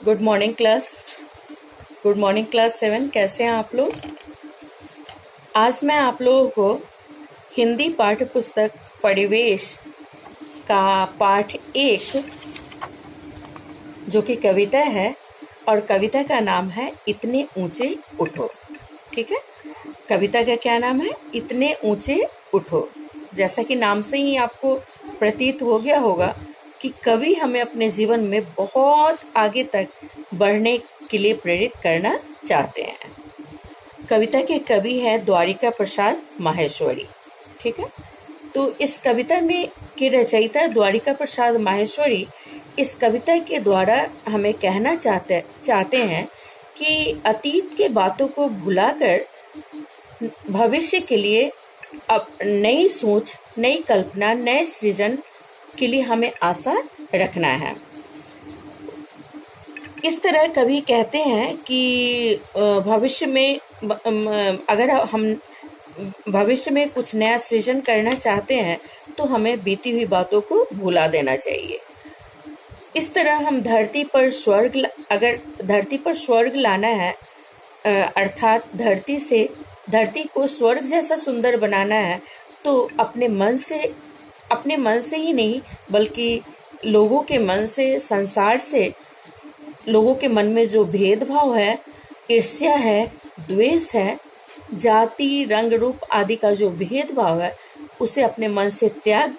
Good morning class. Good morning class 7। कैसे हैं आप लोग? आज मैं आप लोगों को हिंदी पाठ्य पुस्तक परिवेश का पाठ 1 जो कि कविता है, और कविता का नाम है इतने ऊंचे उठो। ठीक है, कविता का क्या नाम है? इतने ऊंचे उठो। जैसा कि नाम से ही आपको प्रतीत हो गया होगा कि कवि हमें अपने जीवन में बहुत आगे तक बढ़ने के लिए प्रेरित करना चाहते हैं। कविता के कवि है द्वारिका प्रसाद माहेश्वरी। ठीक है, तो इस कविता में के रचयिता द्वारिका प्रसाद माहेश्वरी इस कविता के द्वारा हमें कहना चाहते हैं कि अतीत के बातों को भुलाकर भविष्य के लिए अब नई सोच, नई कल्पना, नए सृजन के लिए हमें आशा रखना है। इस तरह कवि कहते हैं कि भविष्य में अगर हम भविष्य में कुछ नया सृजन करना चाहते हैं तो हमें बीती हुई बातों को भुला देना चाहिए। इस तरह हम अगर धरती पर स्वर्ग लाना है, अर्थात धरती को स्वर्ग जैसा सुंदर बनाना है, तो अपने मन से ही नहीं बल्कि लोगों के मन से, संसार से, लोगों के मन में जो भेदभाव है, ईर्ष्या है, द्वेष है, जाति, रंग, रूप आदि का जो भेदभाव है, उसे अपने मन से त्याग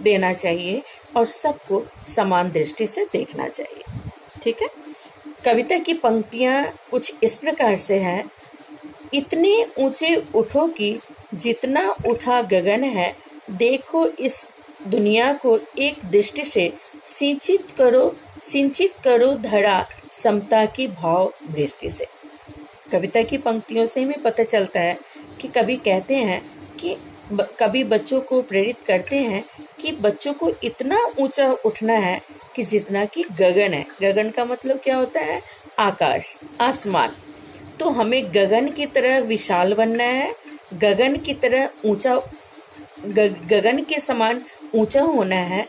देना चाहिए और सबको समान दृष्टि से देखना चाहिए। ठीक है, कविता की पंक्तियां कुछ इस प्रकार से हैं। इतने ऊंचे उठो कि जितना उठा गगन है, देखो इस दुनिया को एक दृष्टि से सिंचित करो धरा समता की भाव दृष्टि से। कविता की पंक्तियों से हमें पता चलता है कि कवि कहते हैं कि कवि बच्चों को प्रेरित करते हैं कि बच्चों को इतना ऊंचा उठना है कि जितना कि गगन है। गगन का मतलब क्या होता है? आकाश, आसमान। तो हमें गगन की तरह विशाल बनना है, गगन की तरह ऊंचा, गगन के समान ऊंचा होना है।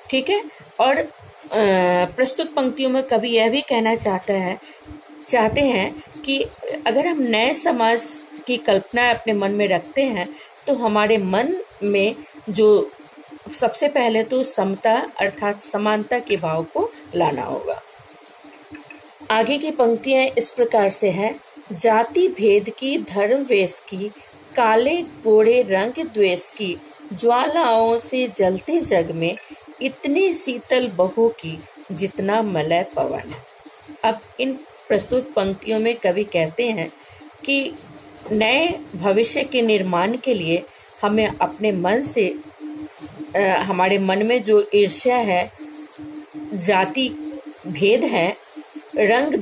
ठीक है, और प्रस्तुत पंक्तियों में कवि यह भी कहना चाहते हैं कि अगर हम नए समाज की कल्पना अपने मन में रखते हैं तो हमारे मन में जो सबसे पहले तो समता अर्थात समानता के भाव को लाना होगा। आगे की पंक्तियां इस प्रकार से हैं। जाति भेद की, धर्म वेश की, काले गोरे रंग द्वेष की, ज्वालाओं से जलते जग में इतने शीतल बहो की जितना मलय पवन है। अब इन प्रस्तुत पंक्तियों में कवि कहते हैं कि नए भविष्य के निर्माण के लिए हमें अपने मन से, हमारे मन में जो ईर्ष्या है, जाति भेद है, रंग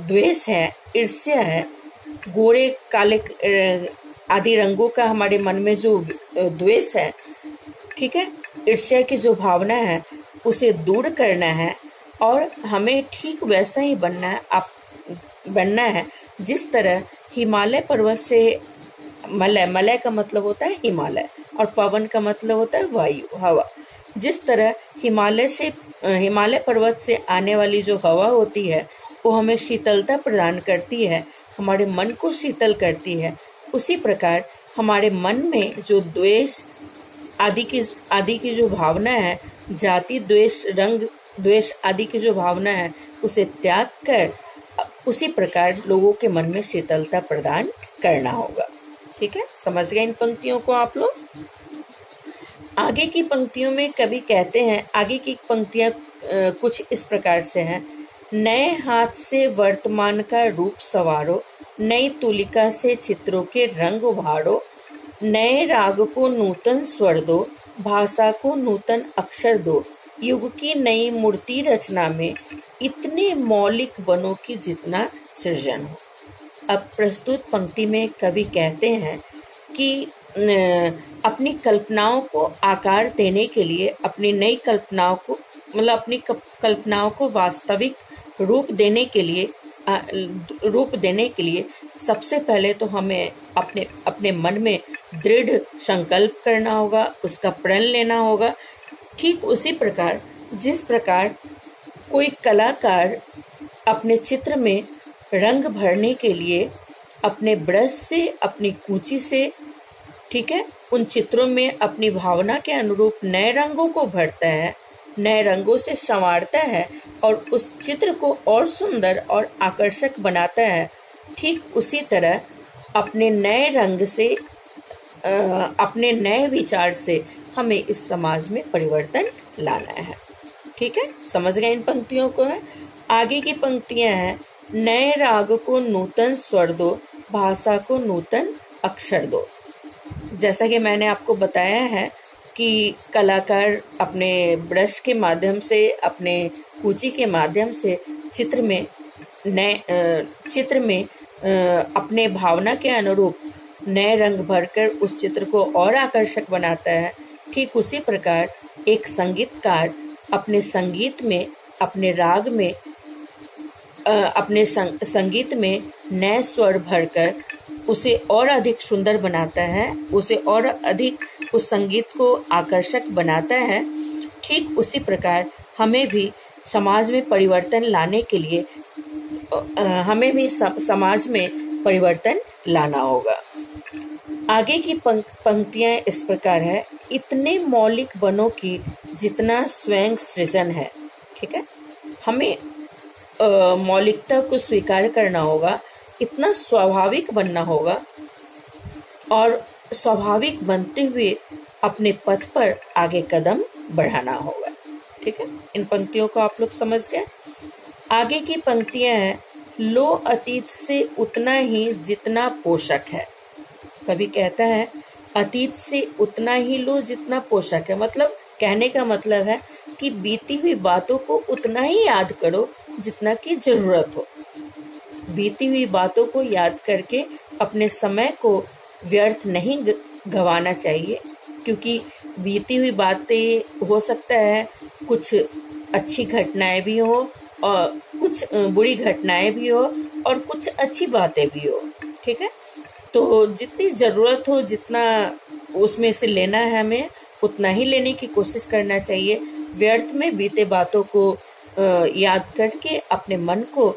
द्वेष है, ईर्ष्या है, गोरे काले आदि रंगों का हमारे मन में जो द्वेष है, ठीक है, ईर्ष्या की जो भावना है, उसे दूर करना है और हमें ठीक वैसा ही बनना है जिस तरह हिमालय पर्वत से मलय का मतलब होता है हिमालय और पवन का मतलब होता है वायु, हवा। जिस तरह हिमालय पर्वत से आने वाली जो हवा होती है वो हमें शीतलता प्रदान करती है, हमारे मन को शीतल करती है, उसी प्रकार हमारे मन में जो द्वेष आदि की जो भावना है, जाति द्वेष, रंग द्वेष आदि की जो भावना है, उसे त्याग कर उसी प्रकार लोगों के मन में शीतलता प्रदान करना होगा। ठीक है, समझ गए इन पंक्तियों को आप लोग? आगे की पंक्तियों में कवि कहते हैं, आगे की पंक्तियां कुछ इस प्रकार से हैं। नए हाथ से वर्तमान का रूप संवारो, नई तुलिका से चित्रों के रंग उभारो, नए राग को नूतन स्वर दो, भाषा को नूतन अक्षर दो, युग की नई मूर्ति रचना में इतने मौलिक बनो कि जितना सृजन हो। अब प्रस्तुत पंक्ति में कवि कहते हैं कि अपनी कल्पनाओं को आकार देने के लिए, अपनी नई कल्पनाओं को अपनी कल्पनाओं को वास्तविक रूप देने के लिए सबसे पहले तो हमें अपने मन में दृढ़ संकल्प करना होगा, उसका प्रण लेना होगा। ठीक उसी प्रकार जिस प्रकार कोई कलाकार अपने चित्र में रंग भरने के लिए अपने ब्रश से, अपनी कूंची से, ठीक है, उन चित्रों में अपनी भावना के अनुरूप नए रंगों को भरता है, नए रंगों से संवारता है और उस चित्र को और सुंदर और आकर्षक बनाता है। ठीक उसी तरह अपने नए रंग से, अपने नए विचार से हमें इस समाज में परिवर्तन लाना है। ठीक है, समझ गए इन पंक्तियों को है। आगे की पंक्तियां हैं, नए राग को नूतन स्वर दो, भाषा को नूतन अक्षर दो। जैसा कि मैंने आपको बताया है कि कलाकार अपने ब्रश के माध्यम से, अपने कूची के माध्यम से चित्र में अपने भावना के अनुरूप नए रंग भरकर उस चित्र को और आकर्षक बनाता है। ठीक उसी प्रकार एक संगीतकार अपने संगीत में, अपने राग में, अपने संगीत में नए स्वर भरकर उसे और अधिक सुंदर बनाता है, उसे और अधिक उस संगीत को आकर्षक बनाता है। ठीक उसी प्रकार हमें भी समाज में परिवर्तन लाने के लिए हमें भी समाज में परिवर्तन लाना होगा। आगे की पंक्तियां इस प्रकार है, इतने मौलिक बनो कि जितना स्वयं सृजन है। ठीक है, हमें मौलिकता को स्वीकार करना होगा, इतना स्वाभाविक बनना होगा और स्वाभाविक बनते हुए अपने पथ पर आगे कदम बढ़ाना होगा। ठीक है, इन पंक्तियों को आप लोग समझ गए। आगे की पंक्तियां हैं, लो अतीत से उतना ही जितना पोषक है। कवि कहता है अतीत से उतना ही लो जितना पोषक है। मतलब कहने का मतलब है कि बीती हुई बातों को उतना ही याद करो जितना की जरूरत हो। बीती हुई बातों को याद करके अपने समय को व्यर्थ नहीं गंवाना चाहिए, क्योंकि बीती हुई बातें हो सकता है कुछ अच्छी घटनाएं भी हो और कुछ बुरी घटनाएं भी हो और कुछ अच्छी बातें भी हो। ठीक है, तो जितनी जरूरत हो, जितना उसमें से लेना है हमें उतना ही लेने की कोशिश करना चाहिए। व्यर्थ में बीते बातों को याद करके अपने मन को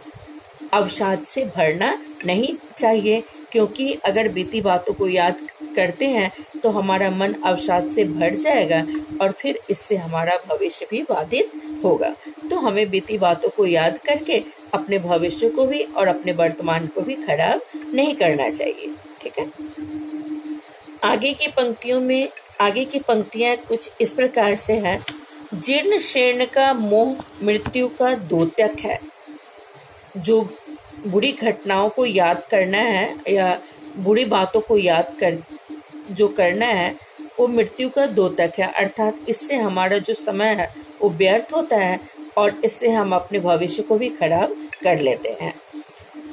अवसाद से भरना नहीं चाहिए, क्योंकि अगर बीती बातों को याद करते हैं तो हमारा मन अवसाद से भर जाएगा और फिर इससे हमारा भविष्य भी बाधित होगा। तो हमें बीती बातों को याद करके अपने भविष्य को भी और अपने वर्तमान को भी खराब नहीं करना चाहिए। ठीक है, आगे की पंक्तियां कुछ इस प्रकार से है, जीर्ण शीर्ण का मोह मृत्यु का द्योतक है। जो बुरी घटनाओं को याद करना है या बुरी बातों को याद कर जो करना है वो मृत्यु का द्योतक है, अर्थात इससे हमारा जो समय है वो व्यर्थ होता है और इससे हम अपने भविष्य को भी खराब कर लेते हैं।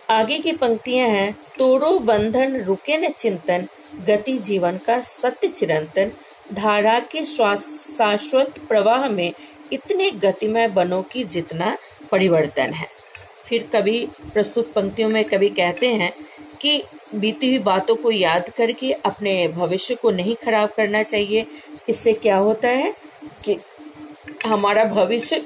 आगे की पंक्तियां हैं, तोड़ो बंधन रुके न चिंतन, गति जीवन का सत्य चिरंतन, धारा के शाश्वत प्रवाह में इतने गतिमय बनो कि जितना परिवर्तन है। फिर कभी प्रस्तुत पंक्तियों में कभी कहते हैं कि बीती हुई बातों को याद करके अपने भविष्य को नहीं खराब करना चाहिए। इससे क्या होता है कि हमारा भविष्य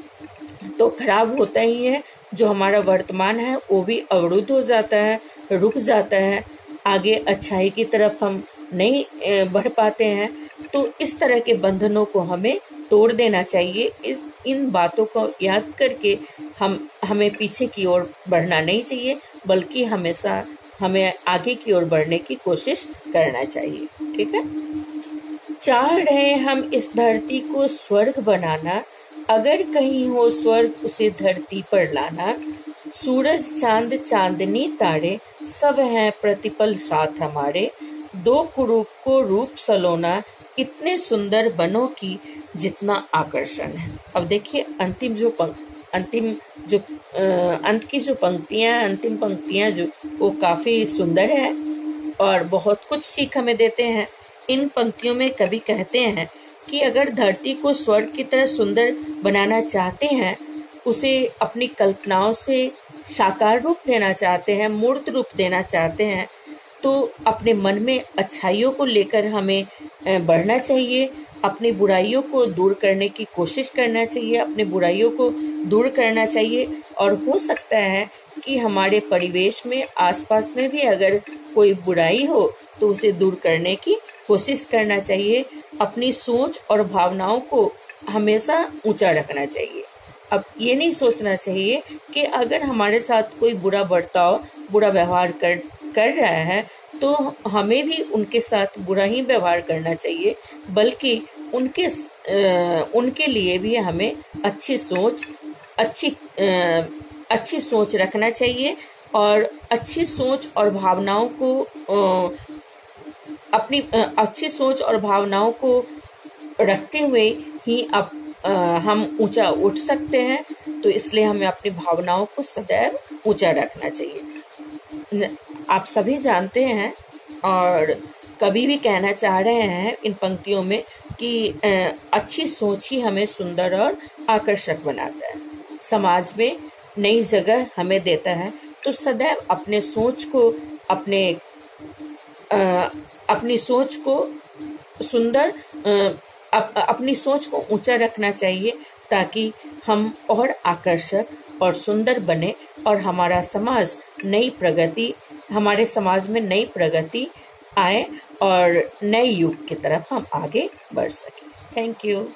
तो खराब होता ही है, जो हमारा वर्तमान है वो भी अवरुद्ध हो जाता है, रुक जाता है, आगे अच्छाई की तरफ हम नहीं बढ़ पाते हैं। तो इस तरह के बंधनों को हमें तोड़ देना चाहिए। इन बातों को याद करके हमें पीछे की ओर बढ़ना नहीं चाहिए, बल्कि हमेशा हमें आगे की ओर बढ़ने की कोशिश करना चाहिए। ठीक है, चाह रहे हम इस धरती को स्वर्ग बनाना, अगर कहीं हो स्वर्ग उसे धरती पर लाना, सूरज चांद चांदनी तारे सब हैं प्रतिपल साथ हमारे, दो कुरूप को रूप सलोना, इतने सुंदर बनो की जितना आकर्षण है। अब देखिए अंत की जो अंतिम पंक्तियां जो वो काफी सुंदर है और बहुत कुछ सीख हमें देते हैं। इन पंक्तियों में कवि कहते हैं कि अगर धरती को स्वर्ग की तरह सुंदर बनाना चाहते हैं, उसे अपनी कल्पनाओं से साकार रूप देना चाहते हैं, मूर्त रूप देना चाहते हैं, तो अपने मन में अच्छाइयों को लेकर हमें बढ़ना चाहिए अपनी बुराइयों को दूर करने की कोशिश करना चाहिए, अपनी बुराइयों को दूर करना चाहिए। और हो सकता है कि हमारे परिवेश में, आसपास में भी अगर कोई बुराई हो तो उसे दूर करने की कोशिश करना चाहिए। अपनी सोच और भावनाओं को हमेशा ऊंचा रखना चाहिए। अब ये नहीं सोचना चाहिए कि अगर हमारे साथ कोई बुरा बर्ताव, बुरा व्यवहार कर रहा है तो हमें भी उनके साथ बुरा ही व्यवहार करना चाहिए, बल्कि उनके लिए भी हमें अच्छी सोच रखना चाहिए। और अच्छी सोच और भावनाओं को अच्छी सोच और भावनाओं को रखते हुए ही हम ऊंचा उठ सकते हैं। तो इसलिए हमें अपनी भावनाओं को सदैव ऊंचा रखना चाहिए। आप सभी जानते हैं और कभी भी कहना चाह रहे हैं इन पंक्तियों में कि अच्छी सोच ही हमें सुंदर और आकर्षक बनाता है, समाज में नई जगह हमें देता है। तो सदैव अपनी सोच को सुंदर, अपनी सोच को ऊंचा रखना चाहिए, ताकि हम और आकर्षक और सुंदर बने और हमारे समाज में नई प्रगति आए और नए युग की तरफ हम आगे बढ़ सकें। Thank you.